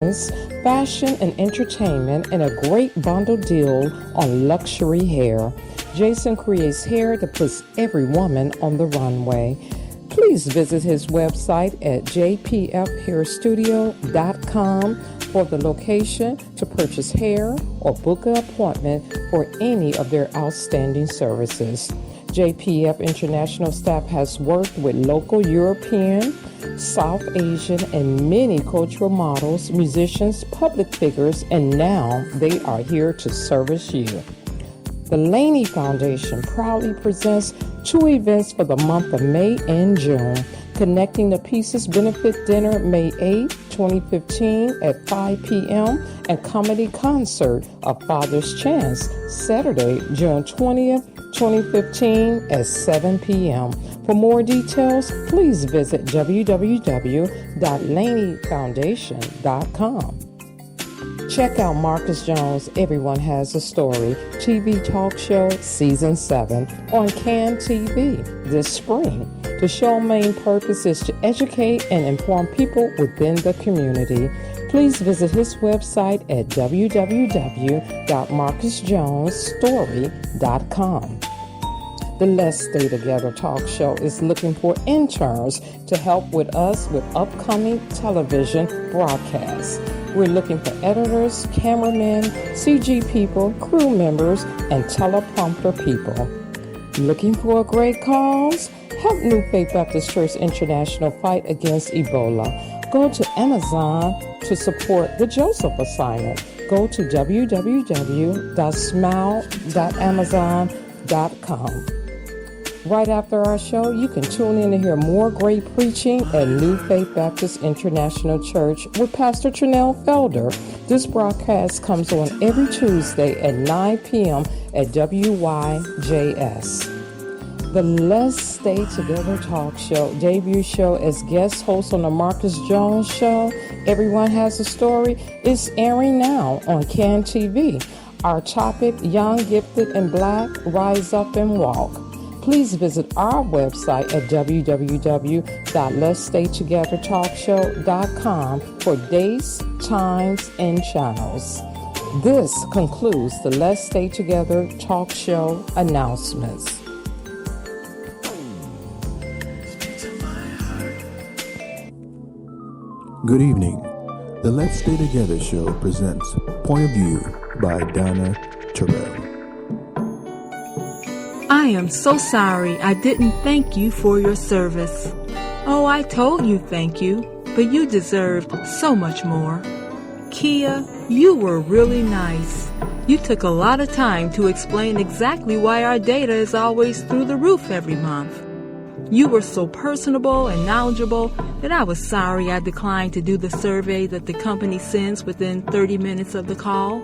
fashion and entertainment, and a great bundle deal on luxury hair. Jason creates hair that puts every woman on the runway. Please visit his website at jpfhairstudio.com for the location to purchase hair or book an appointment for any of their outstanding services. JPF International staff has worked with local European, South Asian, and many cultural models, musicians, public figures, and now they are here to service you. The Laney Foundation proudly presents two events for the month of May and June. Connecting the Pieces Benefit Dinner May 8, 2015 at 5 p.m. and comedy concert A Father's Chance Saturday, June 20th, 2015 at 7 p.m. For more details, please visit www.laneyfoundation.com. Check out Marcus Jones' Everyone Has a Story TV talk show Season 7 on Can TV this spring. The show's main purpose is to educate and inform people within the community. Please visit his website at www.marcusjonesstory.com. The Let's Stay Together talk show is looking for interns to help with us with upcoming television broadcasts. We're looking for editors, cameramen, CG people, crew members, and teleprompter people. Looking for a great cause? Help New Faith Baptist Church International fight against Ebola. Go to Amazon to support the Joseph Assignment. Go to www.smile.amazon.com. Right after our show, you can tune in to hear more great preaching at New Faith Baptist International Church with Pastor Trinell Felder. This broadcast comes on every Tuesday at 9 p.m. at WYJS. The Let's Stay Together talk show, debut show as guest host on the Marcus Jones Show, Everyone Has a Story, is airing now on Can TV. Our topic, Young, Gifted, and Black, Rise Up and Walk. Please visit our website at www.letsstaytogethertalkshow.com for dates, times, and channels. This concludes the Let's Stay Together talk show announcements. Good evening. The Let's Stay Together show presents Point of View by Donna Terrell. I am so sorry I didn't thank you for your service. Oh, I told you thank you, but you deserved so much more. Kia, you were really nice. You took a lot of time to explain exactly why our data is always through the roof every month. You were so personable and knowledgeable that I was sorry I declined to do the survey that the company sends within 30 minutes of the call.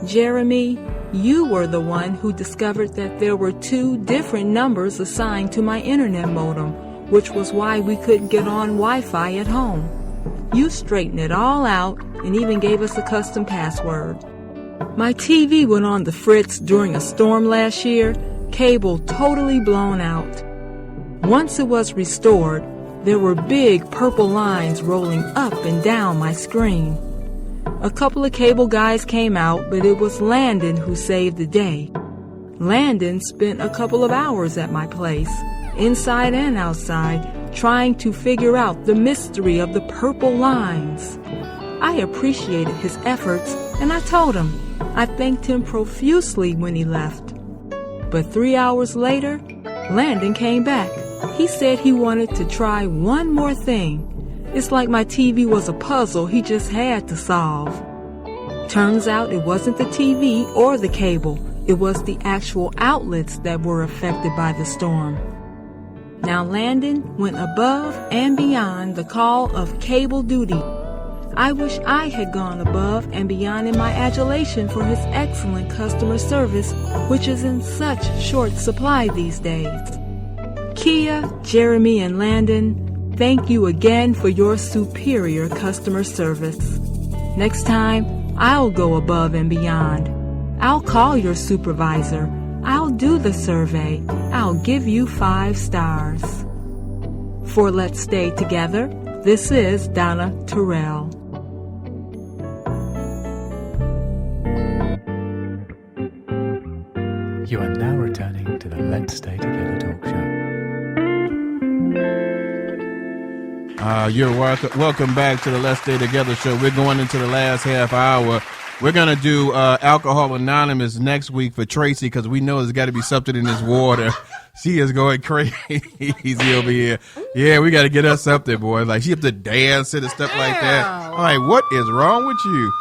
Jeremy, you were the one who discovered that there were 2 different numbers assigned to my internet modem, which was why we couldn't get on Wi-Fi at home. You straightened it all out and even gave us a custom password. My TV went on the fritz during a storm last year, cable totally blown out. Once it was restored, there were big purple lines rolling up and down my screen. A couple of cable guys came out, but it was Landon who saved the day. Landon spent a couple of hours at my place, inside and outside, trying to figure out the mystery of the purple lines. I appreciated his efforts, and I told him. I thanked him profusely when he left. But 3 hours later, Landon came back. He said he wanted to try one more thing. It's like my TV was a puzzle he just had to solve. Turns out it wasn't the TV or the cable. It was the actual outlets that were affected by the storm. Now Landon went above and beyond the call of cable duty. I wish I had gone above and beyond in my adulation for his excellent customer service, which is in such short supply these days. Kia, Jeremy, and Landon, thank you again for your superior customer service. Next time, I'll go above and beyond. I'll call your supervisor. I'll do the survey. I'll give you 5 stars. For Let's Stay Together, this is Donna Terrell. You are now returning to the Let's Stay Together talk show. You're welcome back to the Let's Stay Together show. We're going into the last half hour. We're going to do Alcohol Anonymous next week for Tracy because we know there's got to be something in this water. She is going crazy over here. Yeah, we got to get her something, boy. Like, she have to dance and stuff like that. I'm like, what is wrong with you?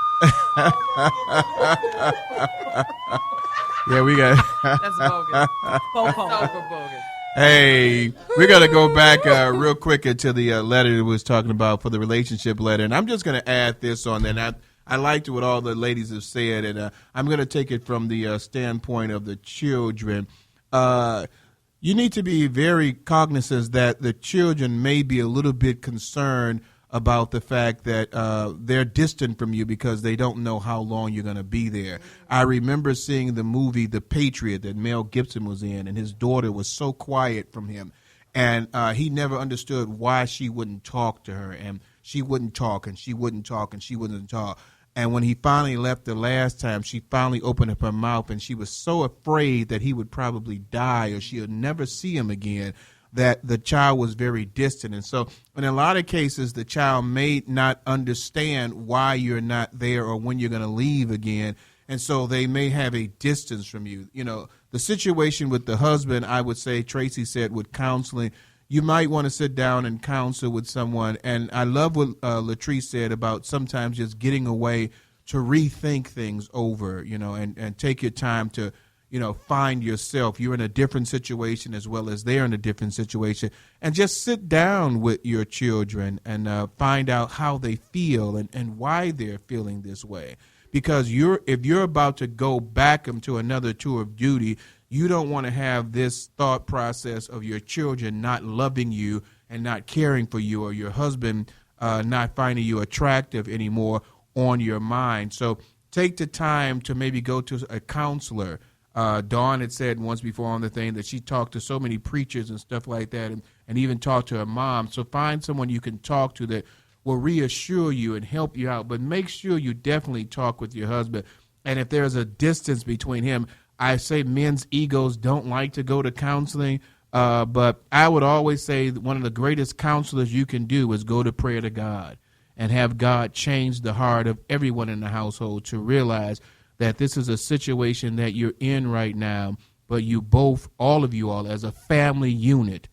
Yeah, we got. That's bogus. Super bogus. Hey, we're going to go back real quick into the letter that we was talking about for the relationship letter. And I'm just going to add this on there. I liked what all the ladies have said, and I'm going to take it from the standpoint of the children. You need to be very cognizant that the children may be a little bit concerned about the fact that they're distant from you because they don't know how long you're going to be there. I remember seeing the movie The Patriot that Mel Gibson was in, and his daughter was so quiet from him. And he never understood why she wouldn't talk to her, and she wouldn't talk, and she wouldn't talk, and she wouldn't talk. And when he finally left the last time, she finally opened up her mouth, and she was so afraid that he would probably die or she would never see him again that the child was very distant. And so in a lot of cases, the child may not understand why you're not there or when you're going to leave again. And so they may have a distance from you. You know, the situation with the husband, I would say, Tracy said, with counseling, you might want to sit down and counsel with someone. And I love what LaTreece said about sometimes just getting away to rethink things over, you know, and take your time to, you know, find yourself. You're in a different situation as well as they're in a different situation. And just sit down with your children and find out how they feel and why they're feeling this way. Because if you're about to go back into another tour of duty, you don't want to have this thought process of your children not loving you and not caring for you, or your husband not finding you attractive anymore on your mind. So take the time to maybe go to a counselor. Dawn had said once before on the thing that she talked to so many preachers and stuff like that, and even talked to her mom. So find someone you can talk to that will reassure you and help you out. But make sure you definitely talk with your husband. And if there's a distance between him, I say men's egos don't like to go to counseling, but I would always say that one of the greatest counselors you can do is go to prayer to God and have God change the heart of everyone in the household to realize that this is a situation that you're in right now, but you both, all of you all, as a family unit,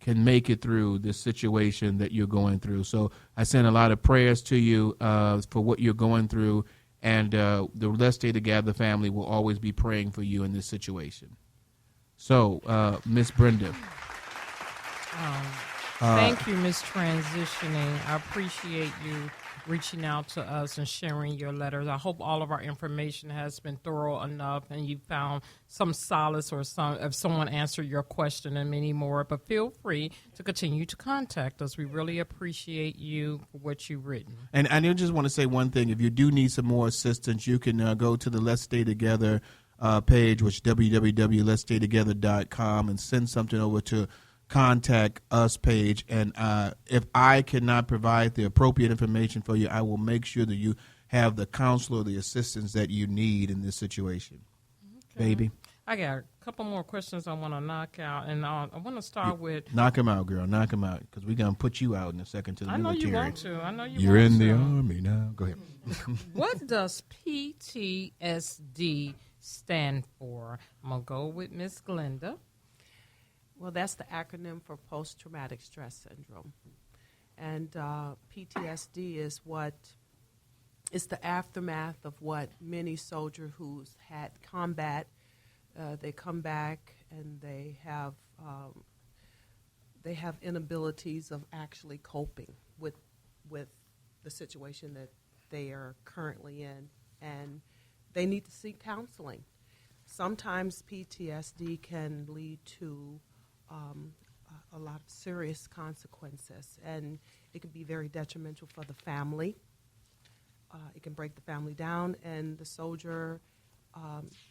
can make it through this situation that you're going through. So I send a lot of prayers to you for what you're going through, and the Let's Stay Together family will always be praying for you in this situation. So, Miss Brenda. Thank you, Miss Transitioning. I appreciate you reaching out to us and sharing your letters. I hope all of our information has been thorough enough and you found some solace or if someone answered your question and many more. But feel free to continue to contact us. We really appreciate you for what you've written. And I just want to say one thing. If you do need some more assistance, you can go to the Let's Stay Together page, which is www.letsstaytogether.com, and send something over to Contact Us page. And if I cannot provide the appropriate information for you, I will make sure that you have the counsel or the assistance that you need in this situation. Okay. Baby? I got a couple more questions I want to knock out, and I want to start with... Knock them out, girl. Knock them out, because we're going to put you out in a second to the military. I know you want to. I know you You're want to. You're in the Army now. Go ahead. What does PTSD stand for? I'm going to go with Miss Glenda. Well, that's the acronym for post-traumatic stress syndrome. And PTSD is it's the aftermath of what many soldiers who's had combat, they come back and they have inabilities of actually coping with the situation that they are currently in, and they need to seek counseling. Sometimes PTSD can lead to a lot of serious consequences, and it can be very detrimental for the family. It can break the family down, and the soldier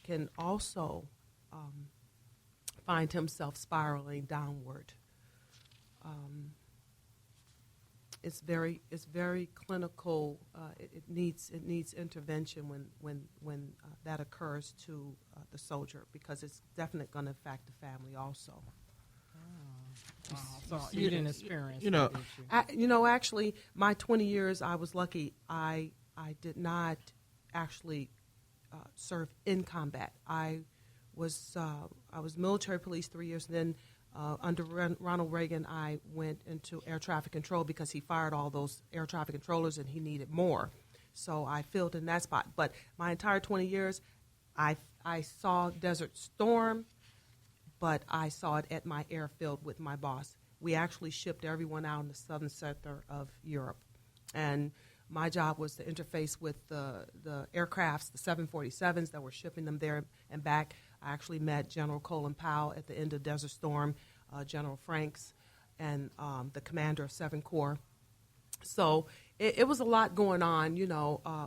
can also find himself spiraling downward. it's very clinical. It needs intervention when that occurs to the soldier, because it's definitely going to affect the family also. So you didn't experience you know, that, did you? Actually, my 20 years, I was lucky. I did not actually serve in combat. I was military police 3 years, and then under Ronald Reagan, I went into air traffic control because he fired all those air traffic controllers and he needed more. So I filled in that spot. But my entire 20 years, I saw Desert Storm, but I saw it at my airfield with my boss. We actually shipped everyone out in the southern sector of Europe. And my job was to interface with the aircrafts, the 747s that were shipping them there and back. I actually met General Colin Powell at the end of Desert Storm, General Franks, and the commander of 7 Corps. So it was a lot going on,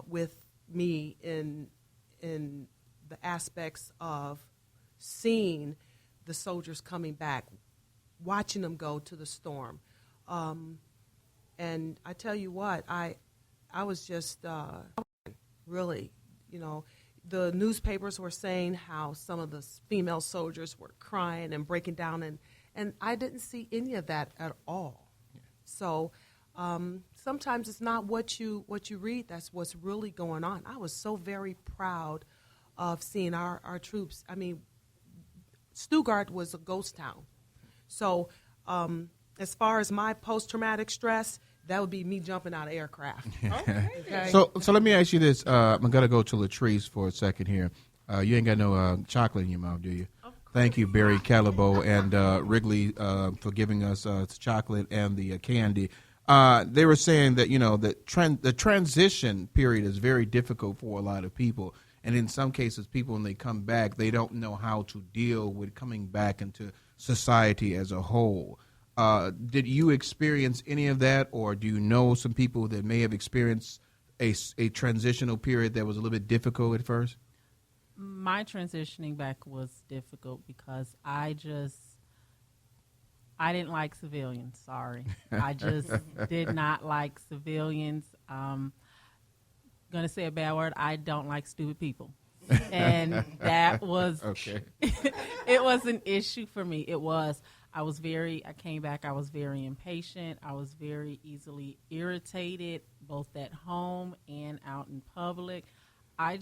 with me in the aspects of seeing the soldiers coming back, watching them go to the storm. And I tell you what, I was just really, the newspapers were saying how some of the female soldiers were crying and breaking down, and I didn't see any of that at all. Yeah. So sometimes it's not what you read, that's what's really going on. I was so very proud of seeing our troops. I mean, Stuttgart was a ghost town. So as far as my post-traumatic stress, that would be me jumping out of aircraft. Okay. So let me ask you this. I'm going to go to LaTreece for a second here. You ain't got no chocolate in your mouth, do you? Thank you, Barry Calabo and Wrigley, for giving us chocolate and the candy. They were saying that, the transition period is very difficult for a lot of people. And in some cases, people, when they come back, they don't know how to deal with coming back into society as a whole. Did you experience any of that, or do you know some people that may have experienced a transitional period that was a little bit difficult at first? My transitioning back was difficult because I didn't like civilians. Sorry. I just did not like civilians. Going to say a bad word. I don't like stupid people. And that was, okay. It was an issue for me. I came back, I was very impatient. I was very easily irritated, both at home and out in public. I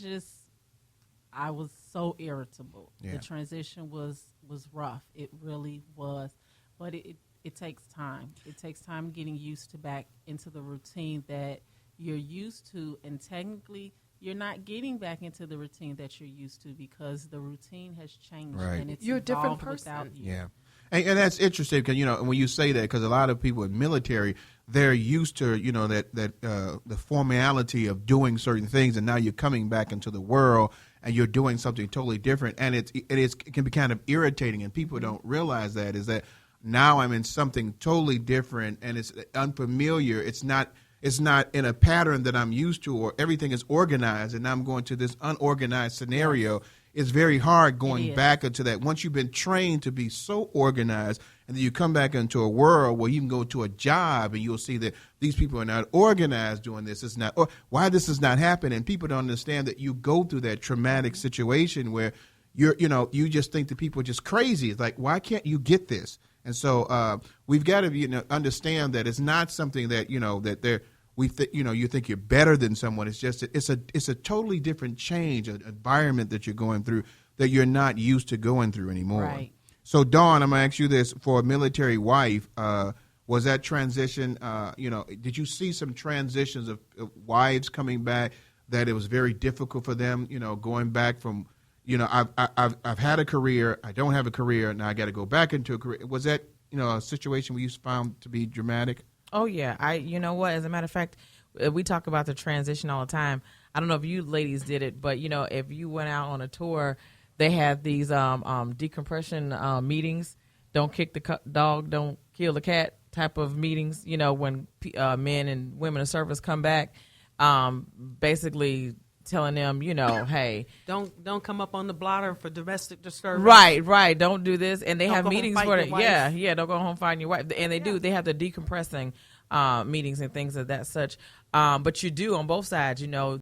was so irritable. Yeah. The transition was rough. It really was. But it takes time. It takes time getting used to back into the routine that you're used to, and technically you're not getting back into the routine that you're used to because the routine has changed. Right. And you're a different person. Without you. Yeah. And that's interesting because, when you say that, because a lot of people in military, they're used to, the formality of doing certain things, and now you're coming back into the world and you're doing something totally different, and it can be kind of irritating, and people don't realize that is that now I'm in something totally different, and it's unfamiliar. It's not in a pattern that I'm used to, or everything is organized, and now I'm going to this unorganized scenario. Yes. It's very hard going back into that. Once you've been trained to be so organized, and then you come back into a world where you can go to a job and you'll see that these people are not organized doing this. It's not, or why this is not happening. People don't understand that you go through that traumatic situation where you just think that people are just crazy. It's like, why can't you get this? And so we've got to understand that it's not something that you think you're better than someone. It's just it's a totally different change, an environment that you're going through that you're not used to going through anymore. Right. So Dawn, I'm gonna ask you this: for a military wife, was that transition? Did you see some transitions of wives coming back that it was very difficult for them? Going back from I've had a career, I don't have a career, now I got to go back into a career. Was that a situation where you found to be dramatic? Oh yeah, you know what? As a matter of fact, we talk about the transition all the time. I don't know if you ladies did it, but if you went out on a tour, they had these decompression meetings. Don't kick the dog, don't kill the cat type of meetings. When men and women of service come back, basically telling them, hey, don't come up on the blotter for domestic disturbance. Right. Don't do this, and they have meetings for it. Yeah. Don't go home find your wife, and they do. They have the decompressing meetings and things of that such. But you do on both sides, you know,